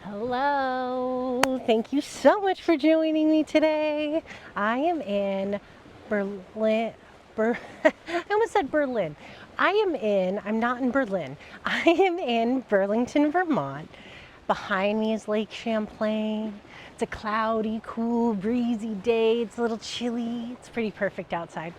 Hello, thank you so much for joining me today. I am in Berlin, I almost said Berlin. I'm not in Berlin. I am in Burlington, Vermont. Behind me is Lake Champlain. It's a cloudy, cool, breezy day. It's a little chilly. It's pretty perfect outside.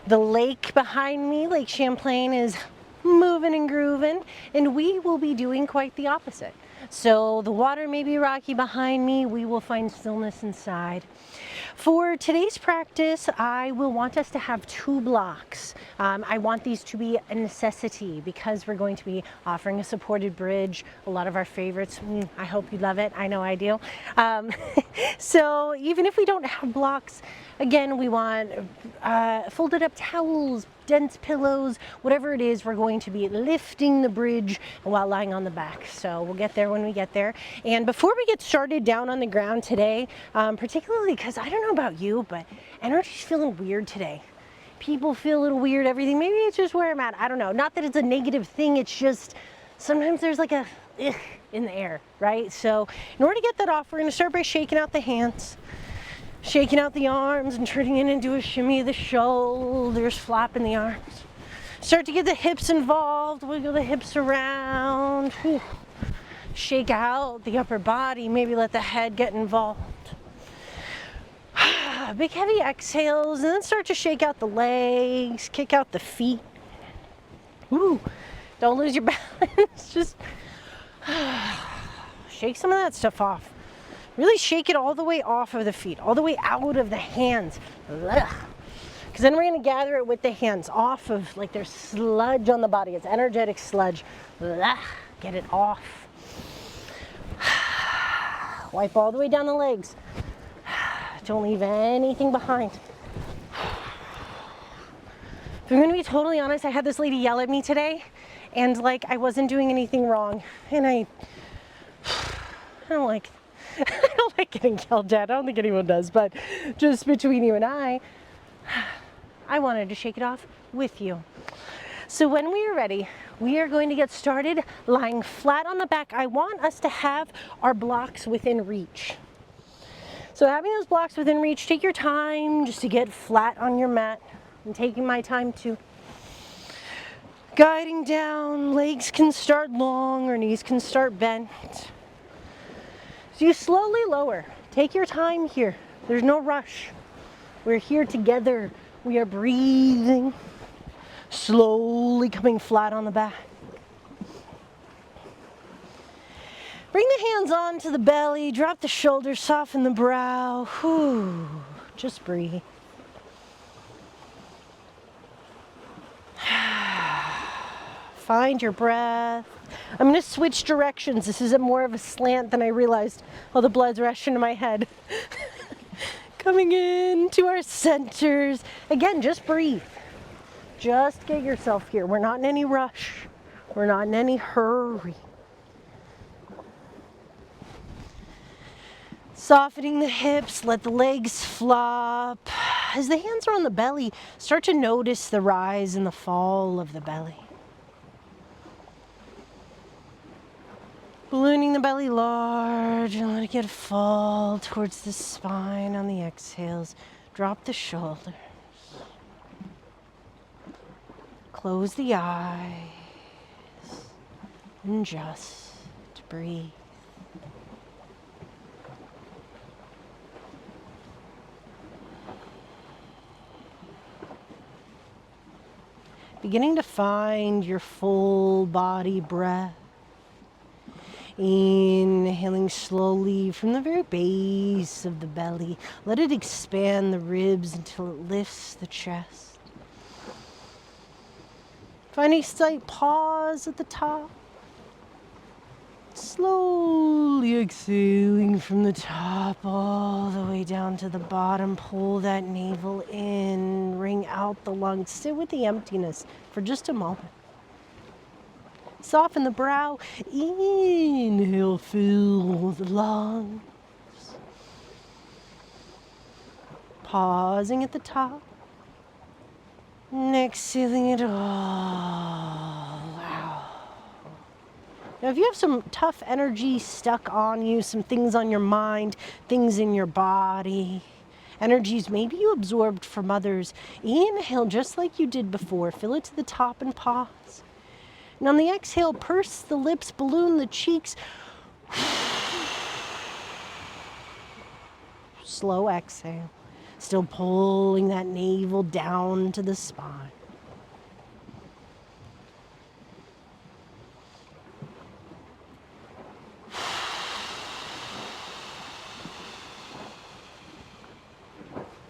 The lake behind me, Lake Champlain, is moving and grooving, and we will be doing quite the opposite. So the water may be rocky behind me, we will find stillness inside. For today's practice, I will want us to have 2 blocks. I want these to be a necessity because we're going to be offering a supported bridge, a lot of our favorites. I hope you love it, I know I do. So even if we don't have blocks, again, we want folded up towels, dense pillows, whatever it is, we're going to be lifting the bridge while lying on the back. So we'll get there when we get there. And before we get started down on the ground today, particularly because I don't know about you, but energy's feeling weird today. People feel a little weird, everything. Maybe it's just where I'm at, I don't know. Not that it's a negative thing, it's just sometimes there's like a in the air, right? So in order to get that off, we're gonna start by shaking out the hands. Shaking out the arms and turning it into a shimmy of the shoulders, flapping the arms. Start to get the hips involved, wiggle the hips around. Whew. Shake out the upper body, maybe let the head get involved. Big heavy exhales, and then start to shake out the legs, kick out the feet. Ooh, don't lose your balance, just shake some of that stuff off. Really shake it all the way off of the feet, all the way out of the hands. Because then we're gonna gather it with the hands off of, like there's sludge on the body. It's energetic sludge. Get it off. Wipe all the way down the legs. Don't leave anything behind. If I'm gonna be totally honest, I had this lady yell at me today and like I wasn't doing anything wrong. And I don't like getting yelled at. I don't think anyone does, but just between you and I wanted to shake it off with you. So when we are ready, we are going to get started lying flat on the back. I want us to have our blocks within reach. So having those blocks within reach, take your time just to get flat on your mat. I'm taking my time too. Guiding down, legs can start long or knees can start bent. So you slowly lower. Take your time here. There's no rush. We're here together. We are breathing. Slowly coming flat on the back. Bring the hands onto the belly. Drop the shoulders. Soften the brow. Whew. Just breathe. Find your breath. I'm going to switch directions. This is more of a slant than I realized. All the blood's rushing to my head. Coming in to our centers. Again, just breathe. Just get yourself here. We're not in any rush. We're not in any hurry. Softening the hips, let the legs flop. As the hands are on the belly, start to notice the rise and the fall of the belly. Ballooning the belly large and let it fall towards the spine on the exhales. Drop the shoulders. Close the eyes and just breathe. Beginning to find your full body breath. Inhaling slowly from the very base of the belly. Let it expand the ribs until it lifts the chest. Finding a slight pause at the top. Slowly exhaling from the top all the way down to the bottom. Pull that navel in, wring out the lungs. Sit with the emptiness for just a moment. Soften the brow. Inhale, fill the lungs. Pausing at the top. And exhaling it all out. Now, if you have some tough energy stuck on you, some things on your mind, things in your body, energies maybe you absorbed from others, inhale just like you did before. Fill it to the top and pause. And on the exhale, purse the lips, balloon the cheeks. Slow exhale. Still pulling that navel down to the spine.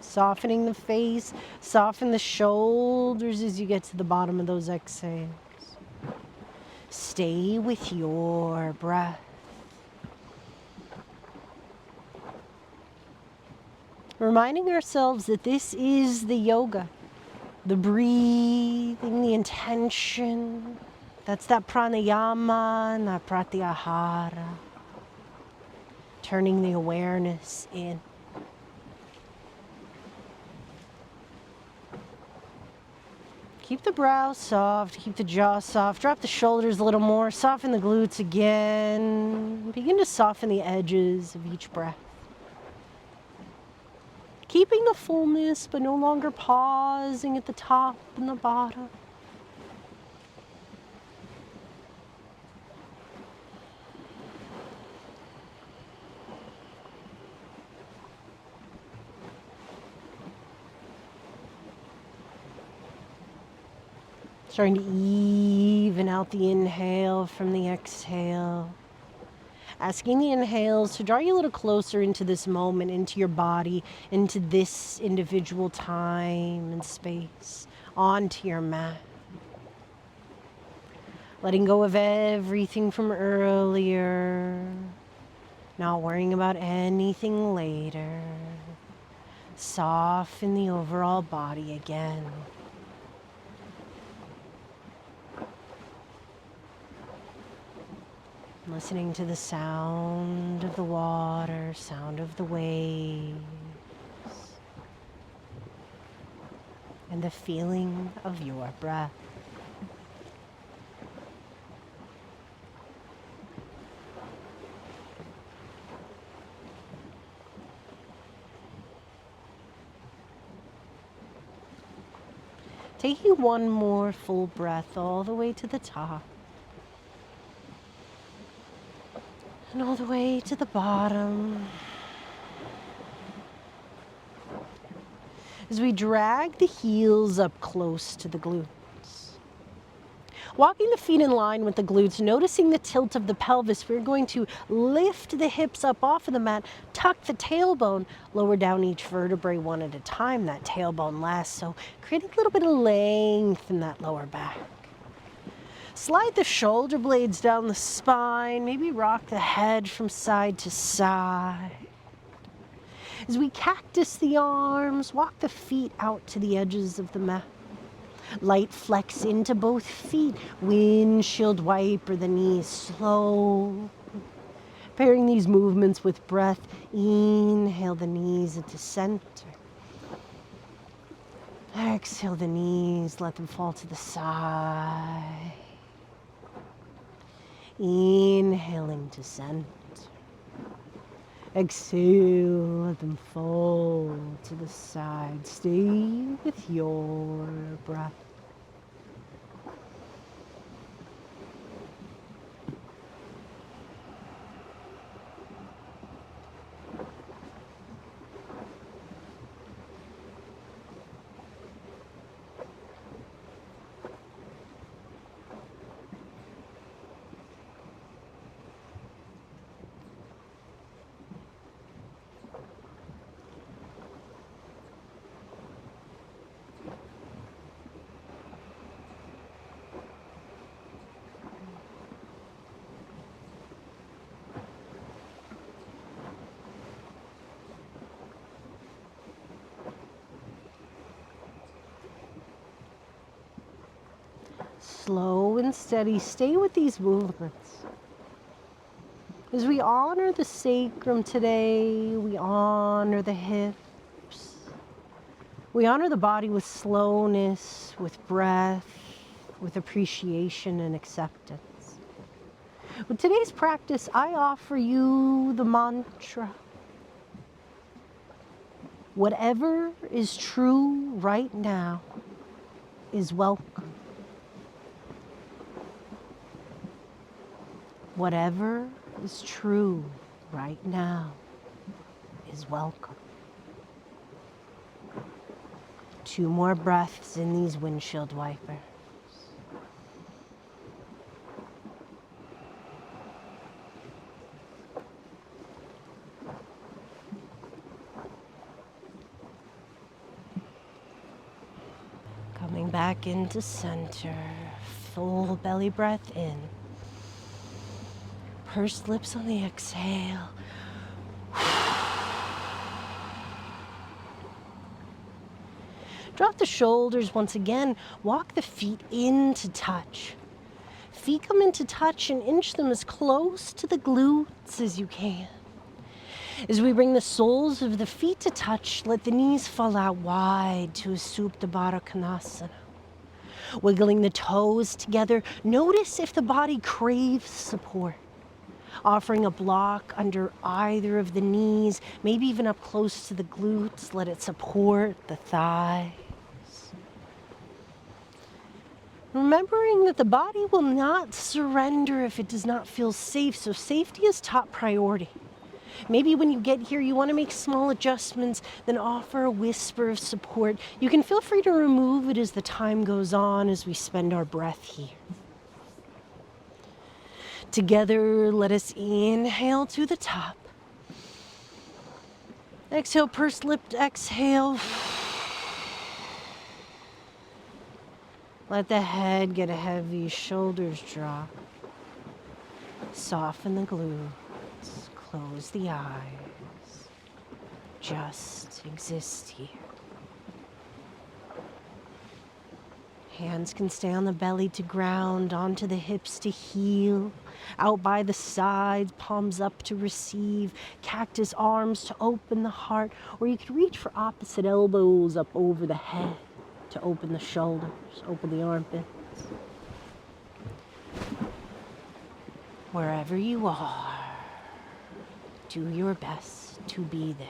Softening the face, soften the shoulders as you get to the bottom of those exhales. Stay with your breath. Reminding ourselves that this is the yoga, the breathing, the intention. That's that pranayama and that pratyahara. Turning the awareness in. Keep the brow soft, keep the jaw soft, drop the shoulders a little more, soften the glutes again. Begin to soften the edges of each breath. Keeping the fullness, but no longer pausing at the top and the bottom. Starting to even out the inhale from the exhale. Asking the inhales to draw you a little closer into this moment, into your body, into this individual time and space, onto your mat. Letting go of everything from earlier, not worrying about anything later. Soften the overall body again. Listening to the sound of the water, sound of the waves, and the feeling of your breath. Taking one more full breath all the way to the top. And all the way to the bottom. As we drag the heels up close to the glutes. Walking the feet in line with the glutes, noticing the tilt of the pelvis, we're going to lift the hips up off of the mat, tuck the tailbone, lower down each vertebrae one at a time, that tailbone last, so creating a little bit of length in that lower back. Slide the shoulder blades down the spine, maybe rock the head from side to side. As we cactus the arms, walk the feet out to the edges of the mat. Light flex into both feet, windshield wiper the knees slow. Pairing these movements with breath, inhale the knees into center. Exhale the knees, let them fall to the side. Inhaling to center. Exhale, let them fall to the side. Stay with your breath. Slow and steady, stay with these movements. As we honor the sacrum today, we honor the hips. We honor the body with slowness, with breath, with appreciation and acceptance. With today's practice, I offer you the mantra. Whatever is true right now is welcome. Whatever is true right now is welcome. 2 more breaths in these windshield wipers. Coming back into center, full belly breath in. Pursed lips on the exhale. Drop the shoulders once again. Walk the feet into touch. Feet come into touch and inch them as close to the glutes as you can. As we bring the soles of the feet to touch, let the knees fall out wide to a Supta Baddha Konasana. Wiggling the toes together, notice if the body craves support. Offering a block under either of the knees, maybe even up close to the glutes, let it support the thighs. Remembering that the body will not surrender if it does not feel safe, so safety is top priority. Maybe when you get here, you want to make small adjustments, then offer a whisper of support. You can feel free to remove it as the time goes on, as we spend our breath here. Together, let us inhale to the top. Exhale, pursed lipped exhale. Let the head get heavy, shoulders drop. Soften the glutes, close the eyes. Just exist here. Hands can stay on the belly to ground, onto the hips to heal, out by the sides, palms up to receive, cactus arms to open the heart, or you could reach for opposite elbows up over the head to open the shoulders, open the armpits. Wherever you are, do your best to be there.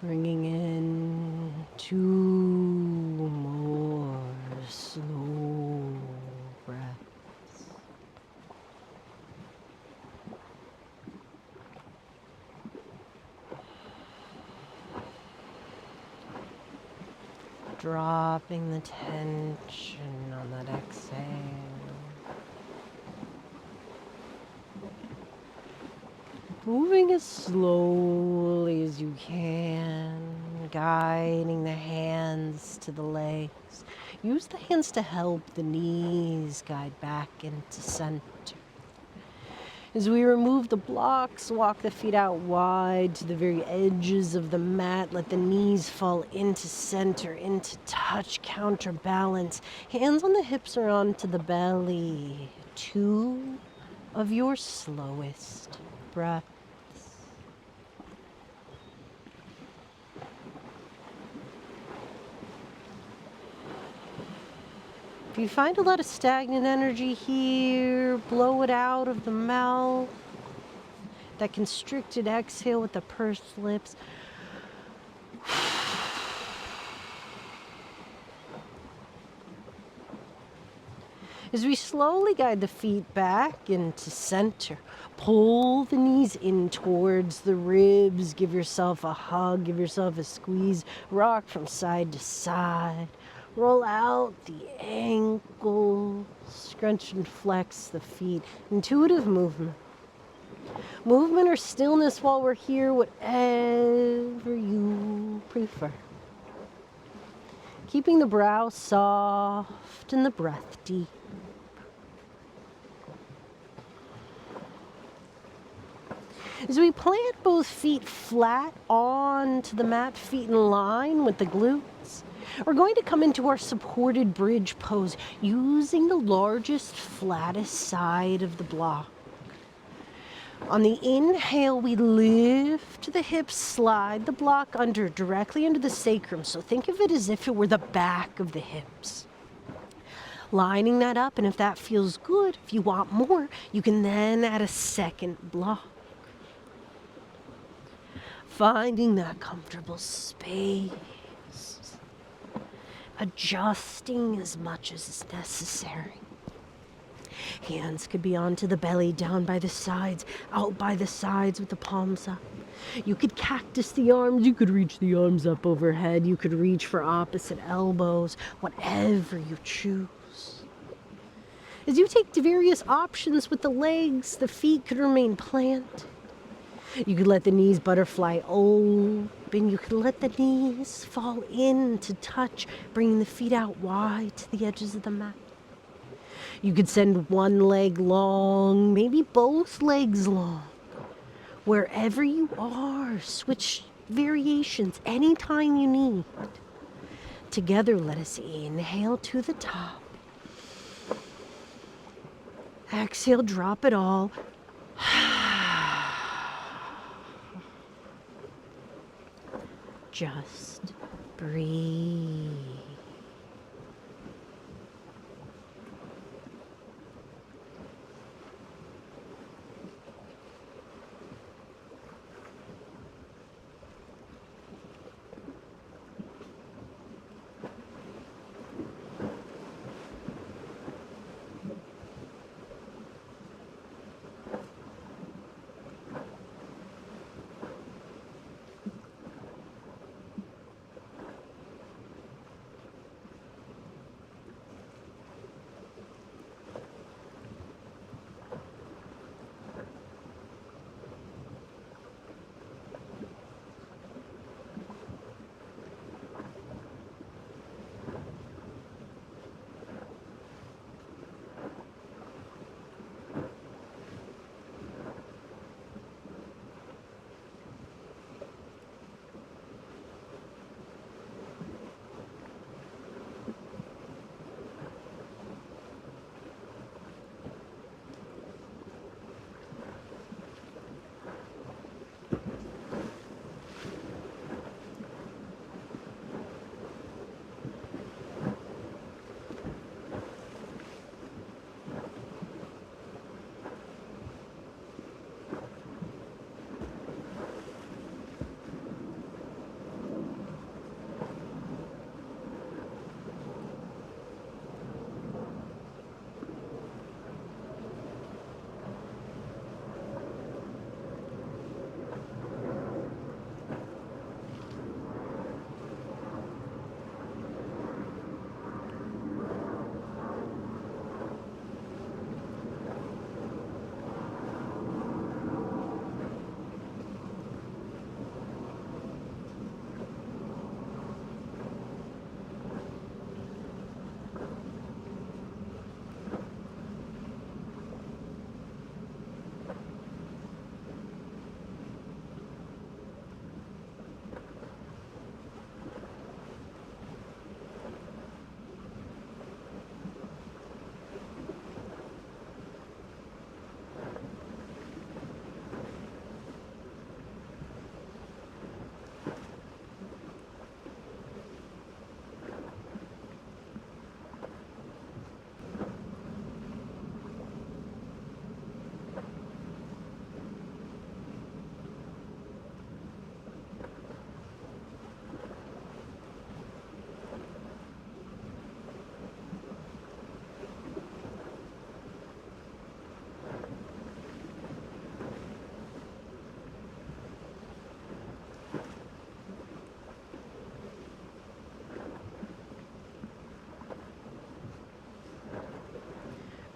Bringing in 2 more slow breaths. Dropping the tension on that exhale. Moving as slowly as you can, guiding the hands to the legs. Use the hands to help the knees guide back into center. As we remove the blocks, walk the feet out wide to the very edges of the mat. Let the knees fall into center, into touch, counterbalance. Hands on the hips or onto the belly. 2 of your slowest breaths. If you find a lot of stagnant energy here, blow it out of the mouth. That constricted exhale with the pursed lips. As we slowly guide the feet back into center, pull the knees in towards the ribs. Give yourself a hug, give yourself a squeeze. Rock from side to side. Roll out the ankles, scrunch and flex the feet. Intuitive movement. Movement or stillness while we're here, whatever you prefer. Keeping the brow soft and the breath deep. As we plant both feet flat onto the mat, feet in line with the glutes, we're going to come into our supported bridge pose using the largest, flattest side of the block. On the inhale, we lift the hips, slide the block under, directly under the sacrum. So think of it as if it were the back of the hips. Lining that up, and if that feels good, if you want more, you can then add a second block. Finding that comfortable space. Adjusting as much as is necessary. Hands could be onto the belly, down by the sides, out by the sides with the palms up. You could cactus the arms, you could reach the arms up overhead, you could reach for opposite elbows, whatever you choose. As you take the various options with the legs, the feet could remain planted. You could let the knees butterfly open. You could let the knees fall in to touch, bringing the feet out wide to the edges of the mat. You could send one leg long, maybe both legs long. Wherever you are, switch variations anytime you need. Together, let us inhale to the top. Exhale, drop it all. Just breathe.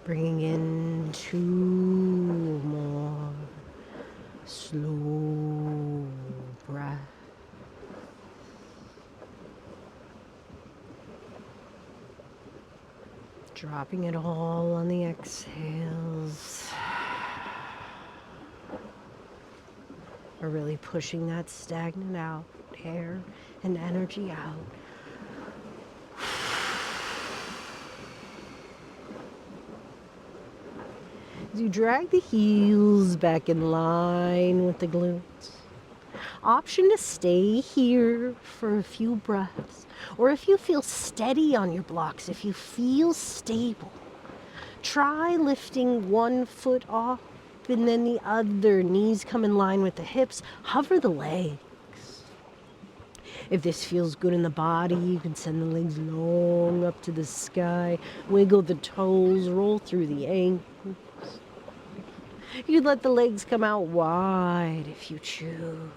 Bringing in 2 more slow breaths. Dropping it all on the exhales. We're really pushing that stagnant out, air and energy out. As you drag the heels back in line with the glutes. Option to stay here for a few breaths. Or if you feel steady on your blocks, if you feel stable, try lifting one foot off and then the other. Knees come in line with the hips. Hover the legs. If this feels good in the body, you can send the legs long up to the sky. Wiggle the toes, roll through the ankles. You could let the legs come out wide if you choose.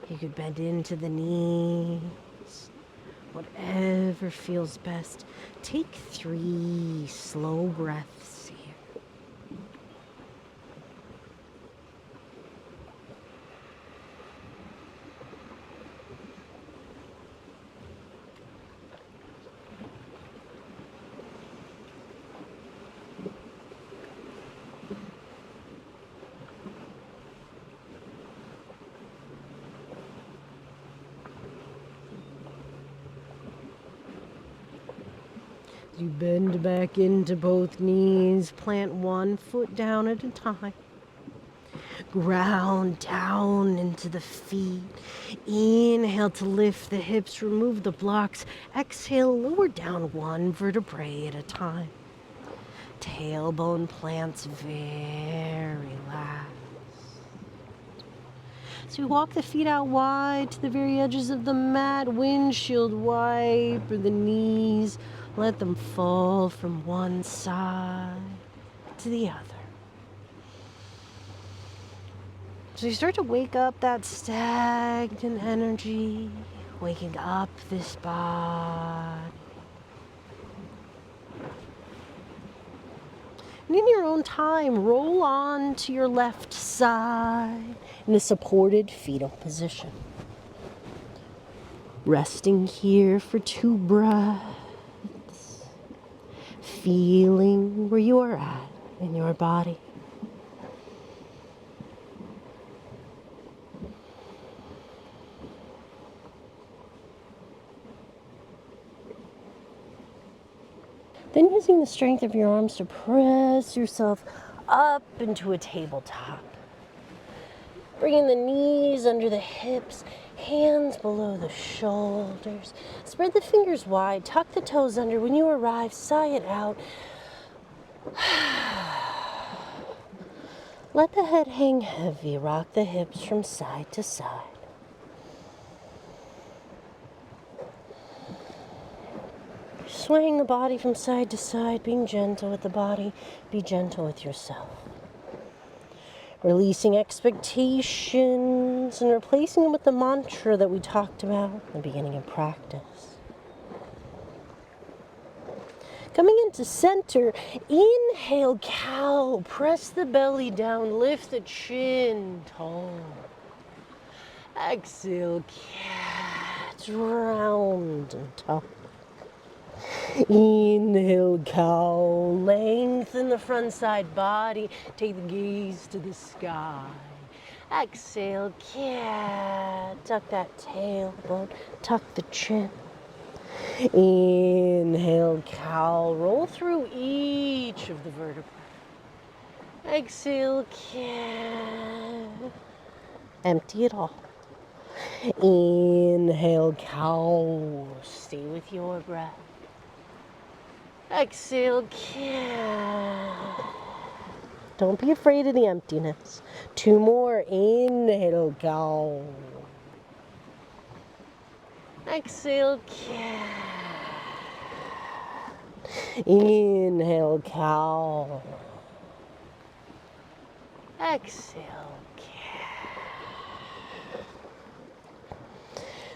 You could bend into the knees. Whatever feels best. Take 3 slow breaths here. You bend back into both knees, plant 1 foot down at a time. Ground down into the feet. Inhale to lift the hips, remove the blocks. Exhale, lower down 1 vertebrae at a time. Tailbone plants very last. So we walk the feet out wide to the very edges of the mat. Windshield wiper the knees. Let them fall from one side to the other. So you start to wake up that stagnant energy, waking up this body. And in your own time, roll on to your left side in a supported fetal position. Resting here for 2 breaths. Feeling where you are at in your body. Then using the strength of your arms to press yourself up into a tabletop. Bringing the knees under the hips, hands below the shoulders. Spread the fingers wide, tuck the toes under. When you arrive, sigh it out. Let the head hang heavy, rock the hips from side to side. Swaying the body from side to side, being gentle with the body, be gentle with yourself. Releasing expectations and replacing them with the mantra that we talked about at the beginning of practice. Coming into center, inhale, cow, press the belly down, lift the chin, tall. Exhale, cat, round and tall. Inhale, cow, lengthen the front side body, take the gaze to the sky. Exhale, cat, tuck that tailbone, tuck the chin. Inhale, cow, roll through each of the vertebrae. Exhale, cat, empty it all. Inhale, cow, stay with your breath. Exhale, cat. Don't be afraid of the emptiness. 2 more. Inhale, cow. Exhale, cat. Inhale, cow. Exhale, cat.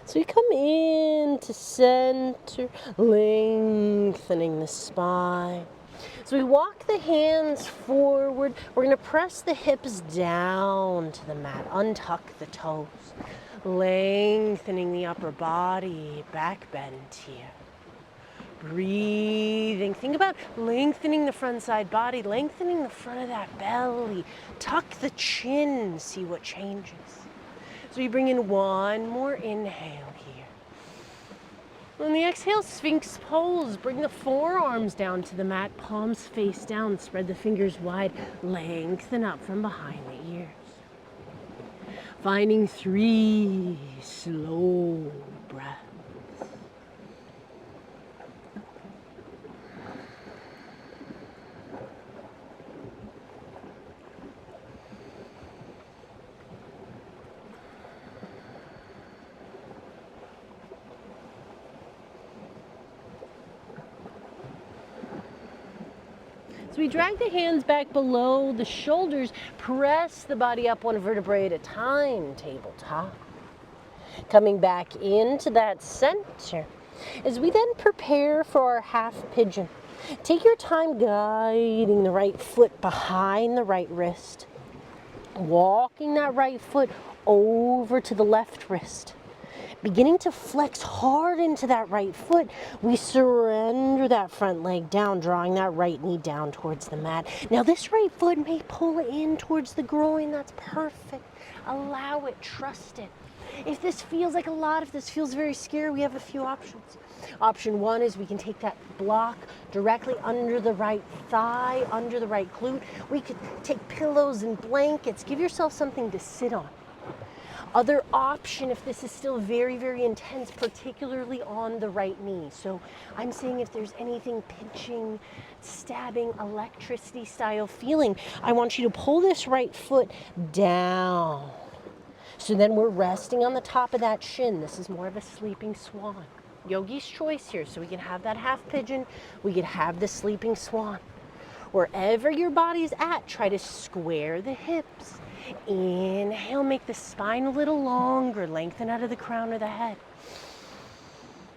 So we come into center, lengthening the spine. So we walk the hands forward. We're going to press the hips down to the mat. Untuck the toes. Lengthening the upper body. Back bend here. Breathing. Think about lengthening the front side body. Lengthening the front of that belly. Tuck the chin. See what changes. So we bring in one more inhale here. On the exhale, Sphinx pose. Bring the forearms down to the mat, palms face down. Spread the fingers wide. Lengthen up from behind the ears. Finding 3 slow breaths. So we drag the hands back below the shoulders, press the body up one vertebrae at a time, tabletop. Coming back into that center. As we then prepare for our half pigeon, take your time guiding the right foot behind the right wrist, walking that right foot over to the left wrist. Beginning to flex hard into that right foot, we surrender that front leg down, drawing that right knee down towards the mat. Now this right foot may pull in towards the groin. That's perfect. Allow it, trust it. If this feels like a lot, if this feels very scary, we have a few options. Option 1 is we can take that block directly under the right thigh, under the right glute. We could take pillows and blankets. Give yourself something to sit on. Other option, if this is still very, very intense, particularly on the right knee. So I'm saying if there's anything pinching, stabbing, electricity style feeling, I want you to pull this right foot down. So then we're resting on the top of that shin. This is more of a sleeping swan. Yogi's choice here. So we can have that half pigeon. We could have the sleeping swan. Wherever your body's at, try to square the hips. Inhale, make the spine a little longer, lengthen out of the crown of the head.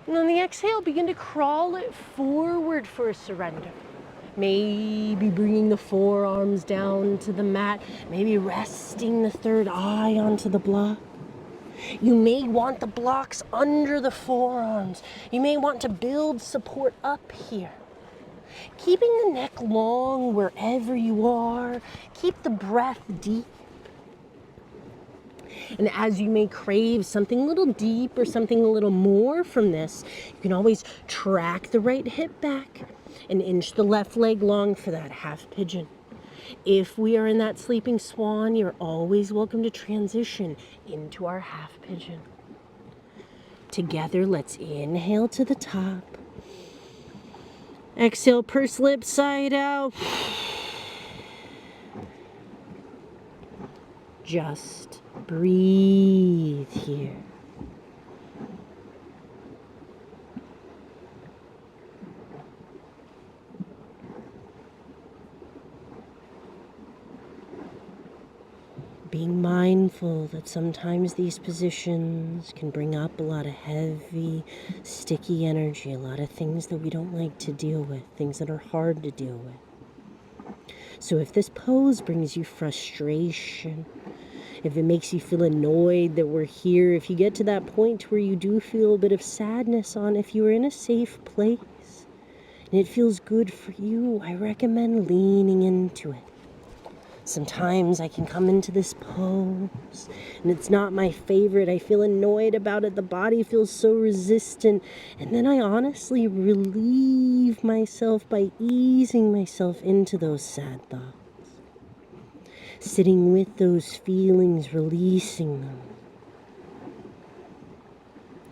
And on the exhale, begin to crawl it forward for a surrender. Maybe bringing the forearms down to the mat, maybe resting the third eye onto the block. You may want the blocks under the forearms. You may want to build support up here. Keeping the neck long wherever you are. Keep the breath deep. And as you may crave something a little deeper, something a little more from this, you can always track the right hip back and inch the left leg long for that half pigeon. If we are in that sleeping swan, you're always welcome to transition into our half pigeon. Together, let's inhale to the top. Exhale, purse lips side out. Just breathe here. Being mindful that sometimes these positions can bring up a lot of heavy, sticky energy, a lot of things that we don't like to deal with, things that are hard to deal with. So if this pose brings you frustration, if it makes you feel annoyed that we're here, if you get to that point where you do feel a bit of sadness on, if you're in a safe place and it feels good for you, I recommend leaning into it. Sometimes I can come into this pose and it's not my favorite. I feel annoyed about it. The body feels so resistant. And then I honestly relieve myself by easing myself into those sad thoughts. Sitting with those feelings, releasing them.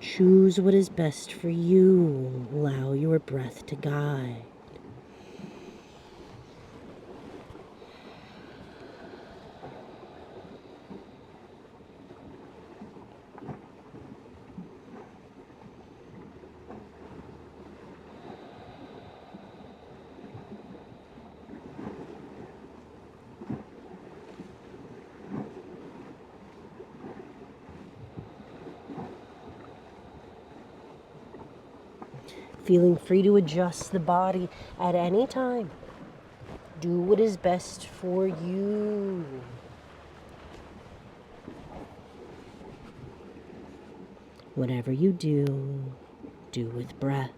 Choose what is best for you. Allow your breath to guide. Feeling free to adjust the body at any time. Do what is best for you. Whatever you do, do with breath.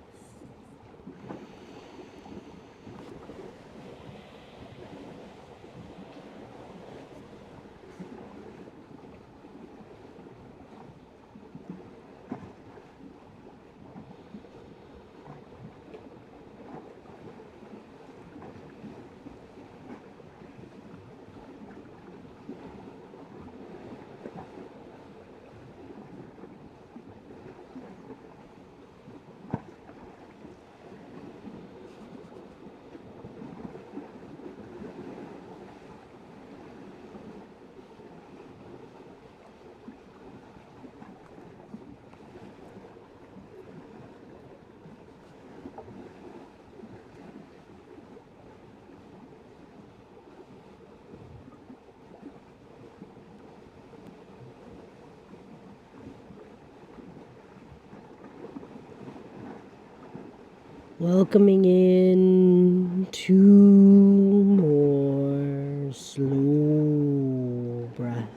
Welcoming in 2 more slow breaths.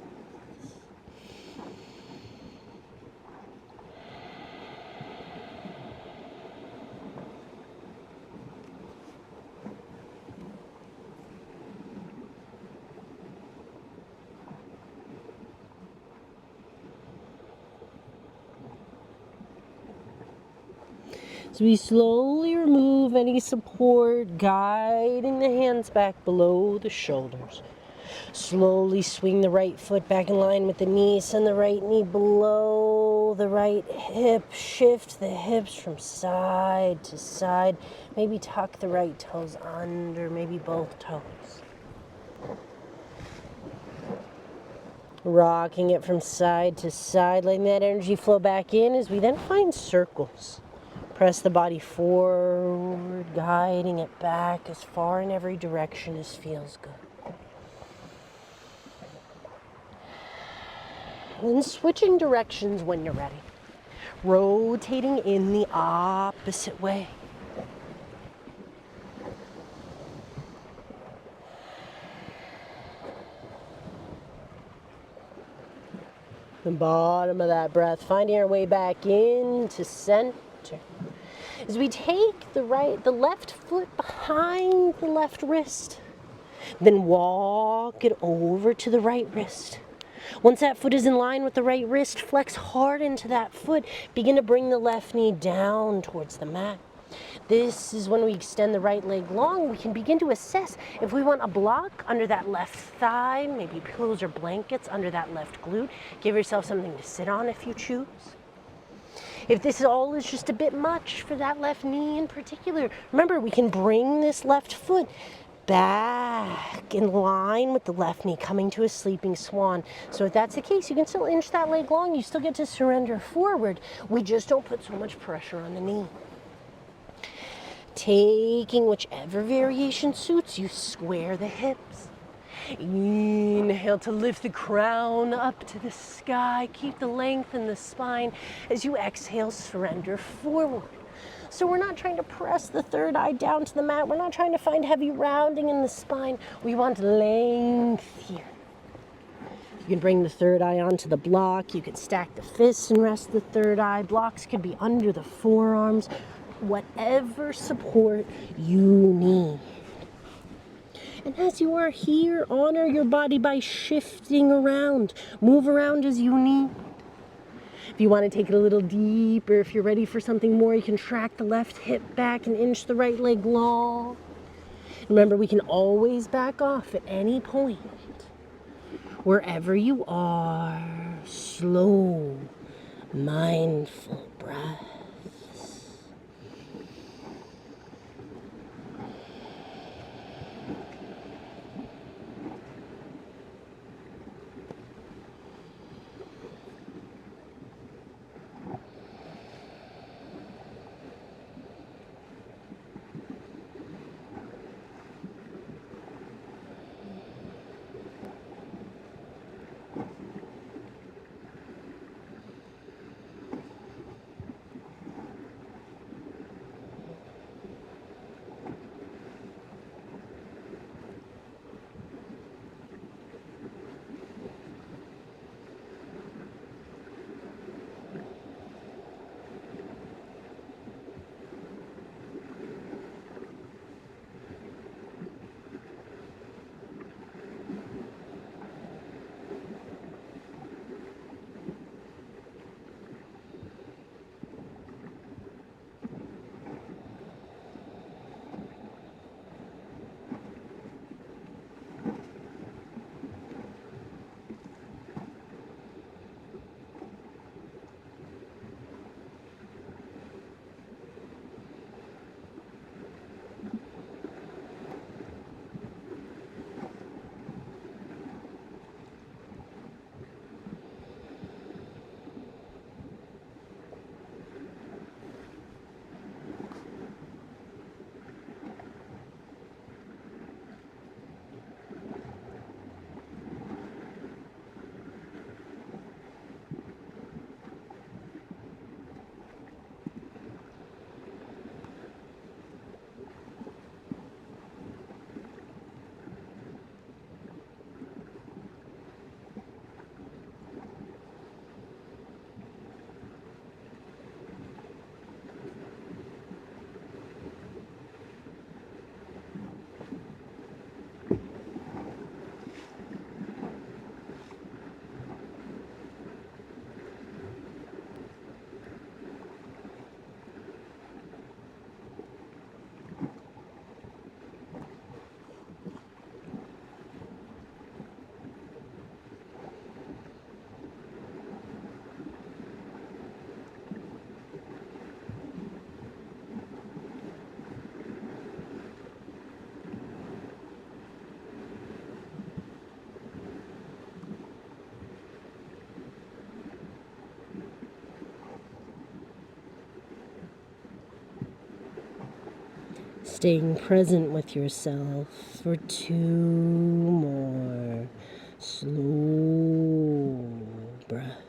So we slowly remove any support, guiding the hands back below the shoulders. Slowly swing the right foot back in line with the knee. Send the right knee below the right hip. Shift the hips from side to side. Maybe tuck the right toes under, maybe both toes. Rocking it from side to side, letting that energy flow back in as we then find circles. Press the body forward, guiding it back as far in every direction as feels good. And switching directions when you're ready. Rotating in the opposite way. The bottom of that breath, finding our way back into center. As we take the left foot behind the left wrist, then walk it over to the right wrist. Once that foot is in line with the right wrist, flex hard into that foot. Begin to bring the left knee down towards the mat. This is when we extend the right leg long. We can begin to assess if we want a block under that left thigh, maybe pillows or blankets under that left glute. Give yourself something to sit on if you choose. If this all is just a bit much for that left knee in particular, remember we can bring this left foot back in line with the left knee, coming to a sleeping swan. So if that's the case, you can still inch that leg long. You still get to surrender forward. We just don't put so much pressure on the knee. Taking whichever variation suits you, square the hips. Inhale to lift the crown up to the sky. Keep the length in the spine. As you exhale, surrender forward. So we're not trying to press the third eye down to the mat. We're not trying to find heavy rounding in the spine. We want length here. You can bring the third eye onto the block. You can stack the fists and rest the third eye. Blocks could be under the forearms. Whatever support you need. And as you are here, honor your body by shifting around. Move around as you need. If you want to take it a little deeper, if you're ready for something more, you can track the left hip back and inch the right leg long. Remember, we can always back off at any point. Wherever you are, slow, mindful breath. Staying present with yourself for 2 more slow breaths.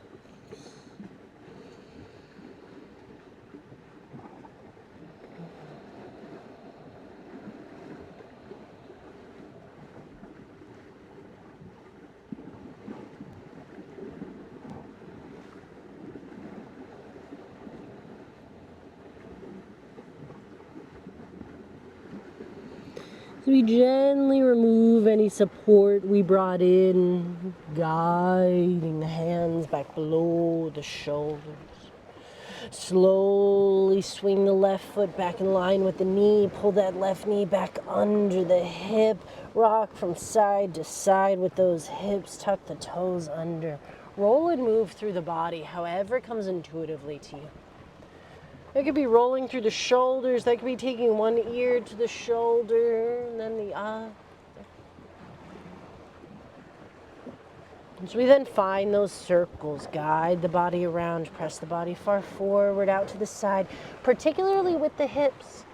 So we gently remove any support we brought in, guiding the hands back below the shoulders. Slowly swing the left foot back in line with the knee. Pull that left knee back under the hip. Rock from side to side with those hips. Tuck the toes under. Roll and move through the body, however it comes intuitively to you. That could be rolling through the shoulders. That could be taking one ear to the shoulder and then the other. So we then find those circles, guide the body around, press the body far forward, out to the side, particularly with the hips.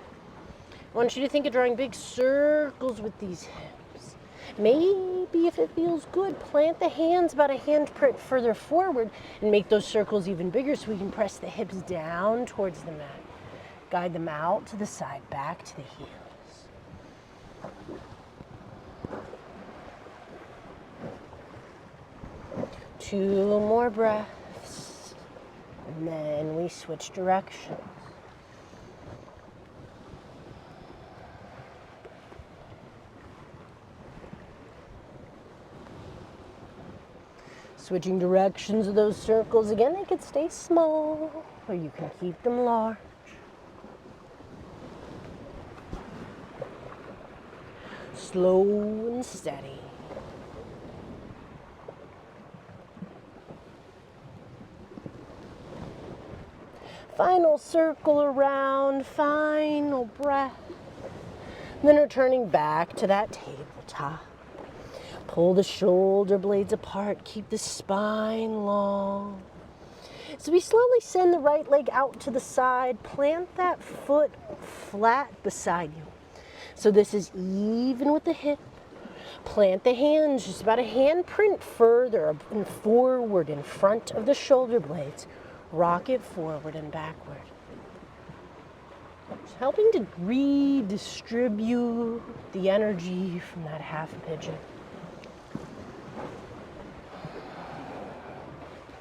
I want you to think of drawing big circles with these hips. Maybe if it feels good, plant the hands about a handprint further forward and make those circles even bigger so we can press the hips down towards the mat. Guide them out to the side, back to the heels. Two more breaths, and then we switch directions. Switching directions of those circles, again, they could stay small, or you can keep them large. Slow and steady. Final circle around, final breath. And then returning back to that tabletop. Pull the shoulder blades apart, keep the spine long. So we slowly send the right leg out to the side, plant that foot flat beside you. So this is even with the hip. Plant the hands just about a handprint further and forward in front of the shoulder blades. Rock it forward and backward. Just helping to redistribute the energy from that half pigeon.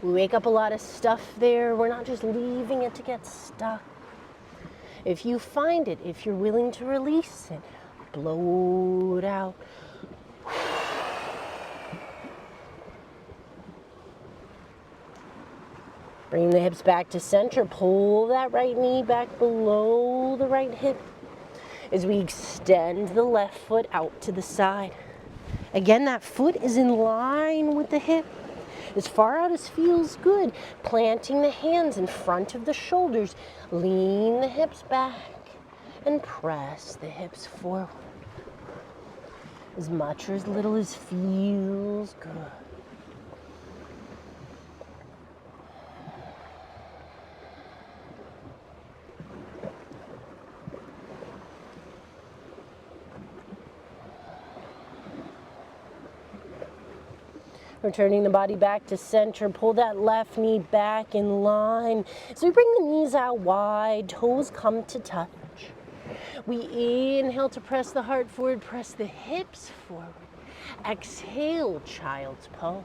We wake up a lot of stuff there. We're not just leaving it to get stuck. If you find it, if you're willing to release it, blow it out. Bring the hips back to center. Pull that right knee back below the right hip as we extend the left foot out to the side. Again, that foot is in line with the hip. As far out as feels good. Planting the hands in front of the shoulders. Lean the hips back and press the hips forward. As much or as little as feels good. Returning the body back to center, pull that left knee back in line. So we bring the knees out wide, toes come to touch. We inhale to press the heart forward, press the hips forward. Exhale, child's pose.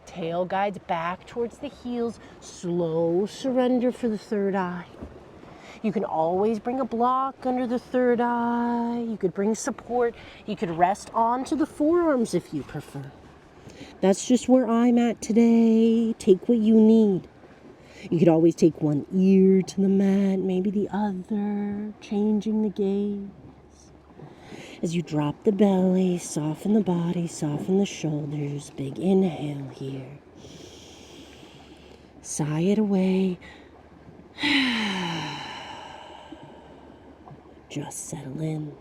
Tail guides back towards the heels, slow surrender for the third eye. You can always bring a block under the third eye. You could bring support. You could rest onto the forearms if you prefer. That's just where I'm at today. Take what you need. You could always take one ear to the mat, maybe the other, changing the gaze. As you drop the belly, soften the body, soften the shoulders. Big inhale here. Sigh it away. Just settle in.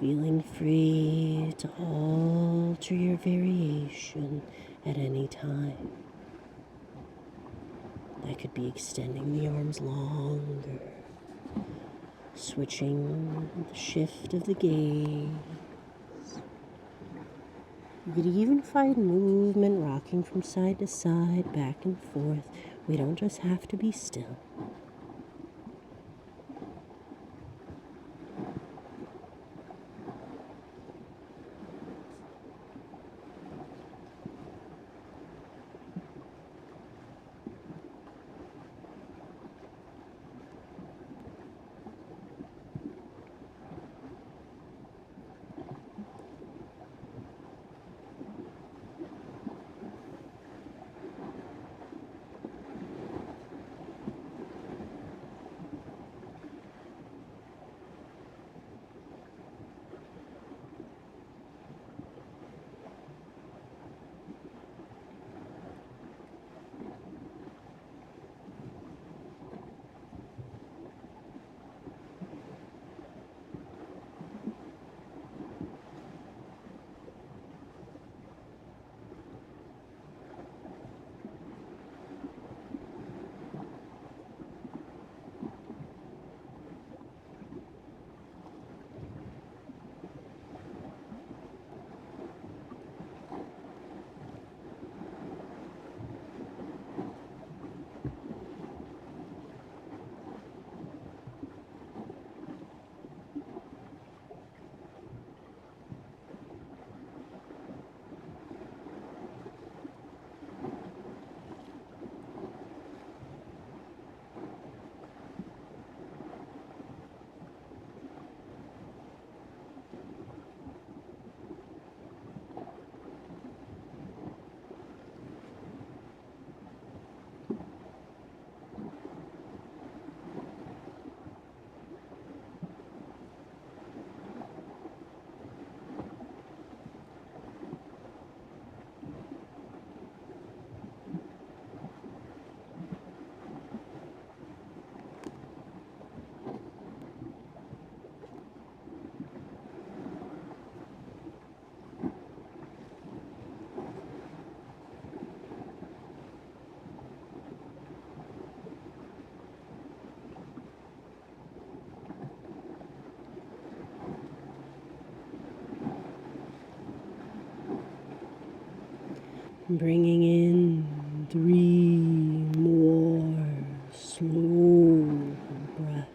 Feeling free to alter your variation at any time. That could be extending the arms longer, switching the shift of the gaze. You could even find movement rocking from side to side, back and forth. We don't just have to be still. Bringing in 3 more slow breaths.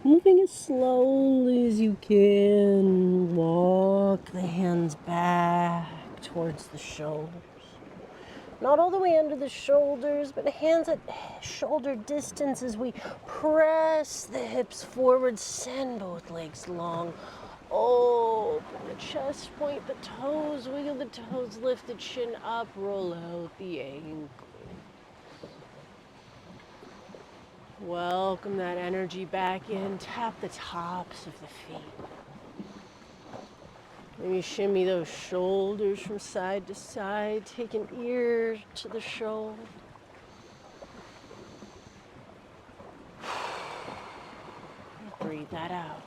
Moving as slowly as you can, walk the hands back towards the shoulders. Not all the way under the shoulders, but hands at shoulder distance as we press the hips forward, send both legs long. Open the chest, point the toes, wiggle the toes, lift the chin up, roll out the ankle. Welcome that energy back in. Tap the tops of the feet. Maybe shimmy those shoulders from side to side. Take an ear to the shoulder. Breathe that out.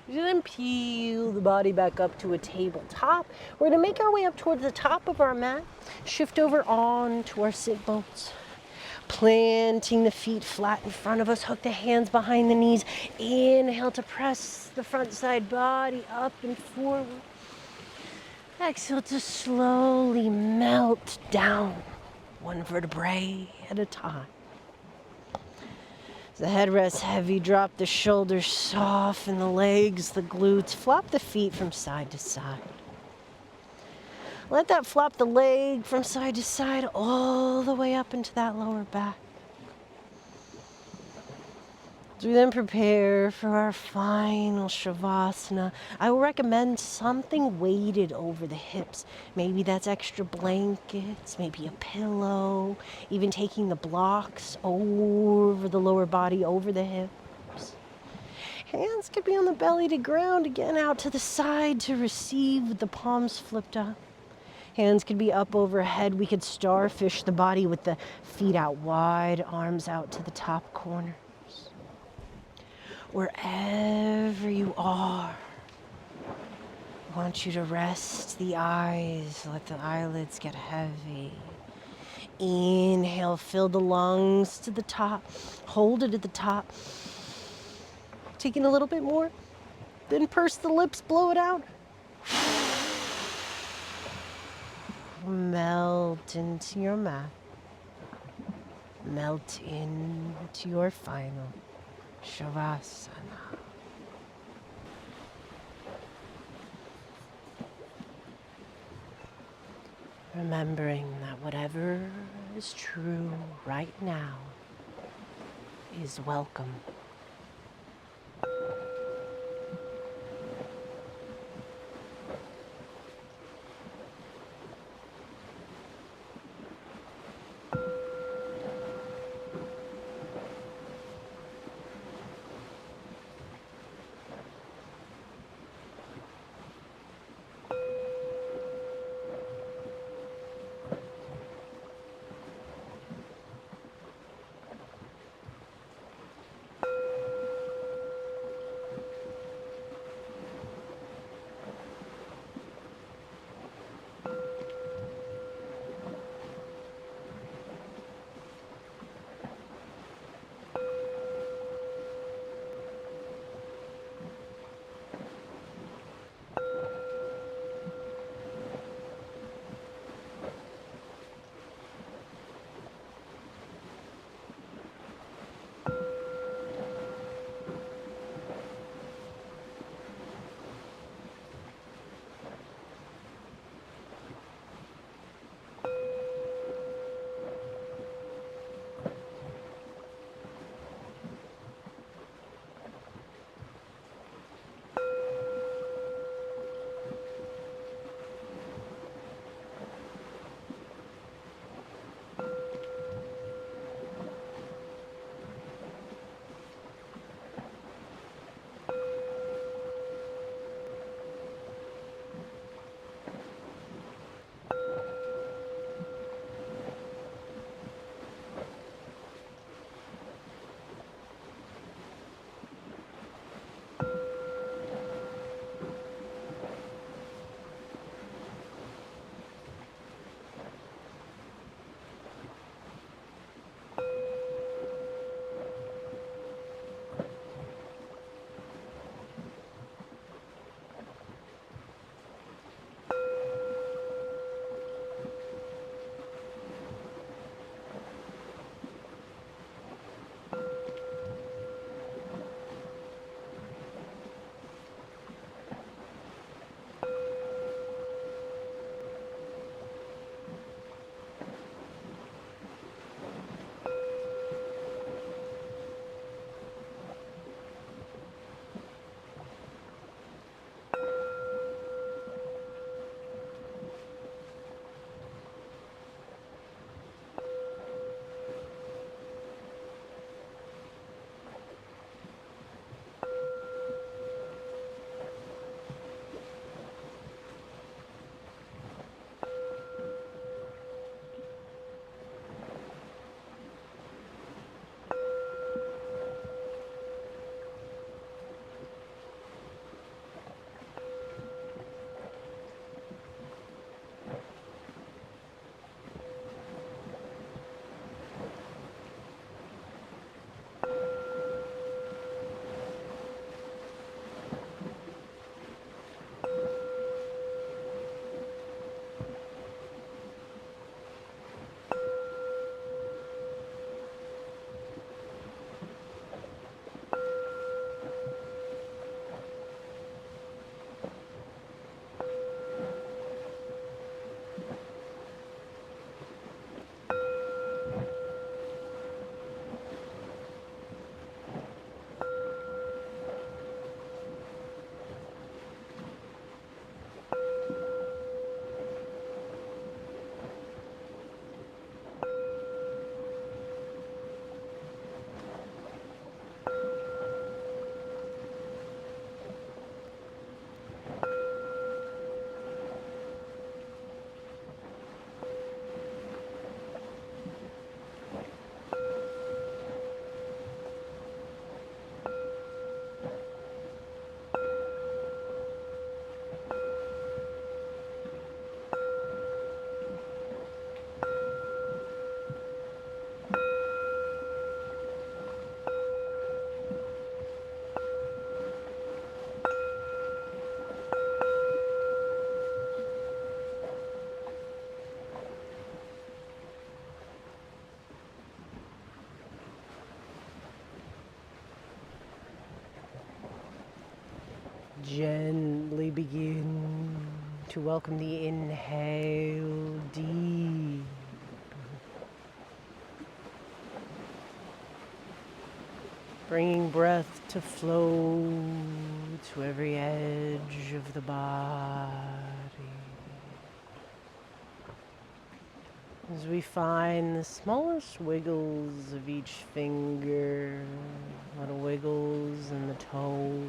You then peel the body back up to a tabletop. We're going to make our way up towards the top of our mat. Shift over onto our sit bones. Planting the feet flat in front of us, hook the hands behind the knees. Inhale to press the front side body up and forward. Exhale to slowly melt down, one vertebrae at a time. As the head rests heavy, drop the shoulders, soften the legs, the glutes, flop the feet from side to side. Let that flop the leg from side to side all the way up into that lower back. As we then prepare for our final Shavasana, I will recommend something weighted over the hips. Maybe that's extra blankets, maybe a pillow, even taking the blocks over the lower body, over the hips. Hands could be on the belly to ground, again out to the side to receive with the palms flipped up. Hands could be up overhead. We could starfish the body with the feet out wide, arms out to the top corners. Wherever you are, I want you to rest the eyes, let the eyelids get heavy. Inhale, fill the lungs to the top, hold it at the top. Taking a little bit more, then purse the lips, blow it out. Melt into your mat. Melt into your final Shavasana. Remembering that whatever is true right now is welcome. Gently begin to welcome the inhale deep. Bringing breath to flow to every edge of the body. As we find the smallest wiggles of each finger, little wiggles in the toe.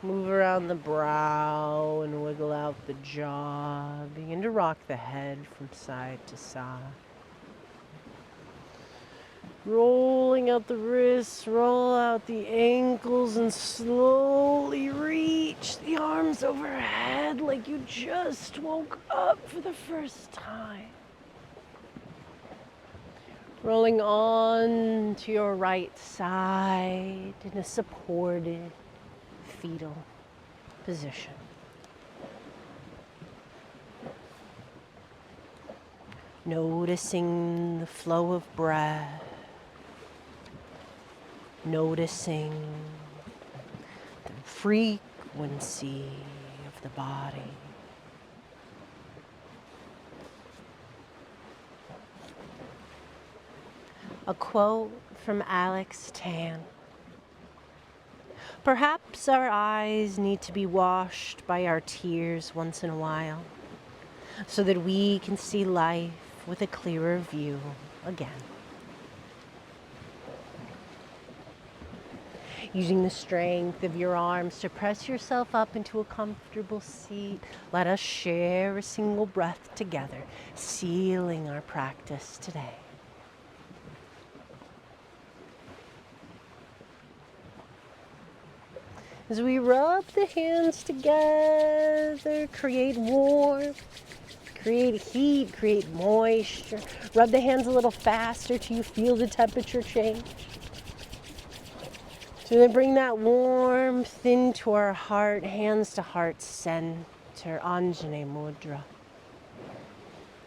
Move around the brow and wiggle out the jaw. Begin to rock the head from side to side. Rolling out the wrists, roll out the ankles, and slowly reach the arms overhead like you just woke up for the first time. Rolling on to your right side in a supported fetal position. Noticing the flow of breath. Noticing the frequency of the body. A quote from Alex Tan. Perhaps our eyes need to be washed by our tears once in a while, so that we can see life with a clearer view again. Using the strength of your arms to press yourself up into a comfortable seat, let us share a single breath together, sealing our practice today. As we rub the hands together, create warmth, create heat, create moisture. Rub the hands a little faster till you feel the temperature change. So then bring that warmth into our heart, hands to heart center, Anjane Mudra.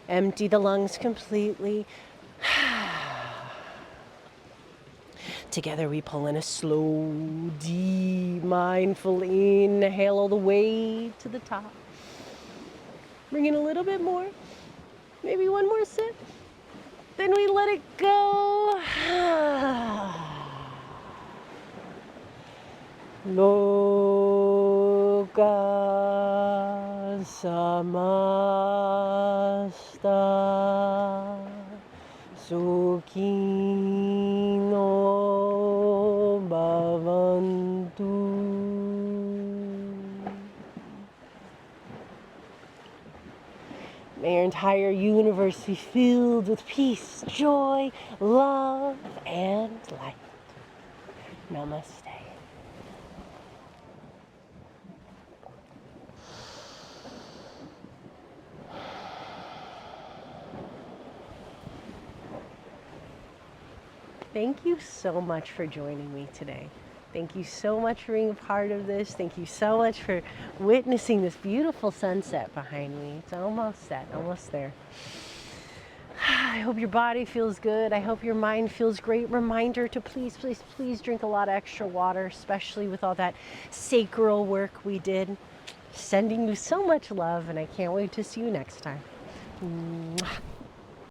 Empty the lungs completely. Together we pull in a slow, deep, mindful inhale all the way to the top. Bring in a little bit more, maybe one more sip. Then we let it go. Loka samasta sukhino bhavantu. May your entire universe be filled with peace, joy, love, and light. Namaste. Thank you so much for joining me today. Thank you so much for being a part of this. Thank you so much for witnessing this beautiful sunset behind me. It's almost set, almost there. I hope your body feels good. I hope your mind feels great. Reminder to please, please, please drink a lot of extra water, especially with all that sacral work we did. Sending you so much love, and I can't wait to see you next time.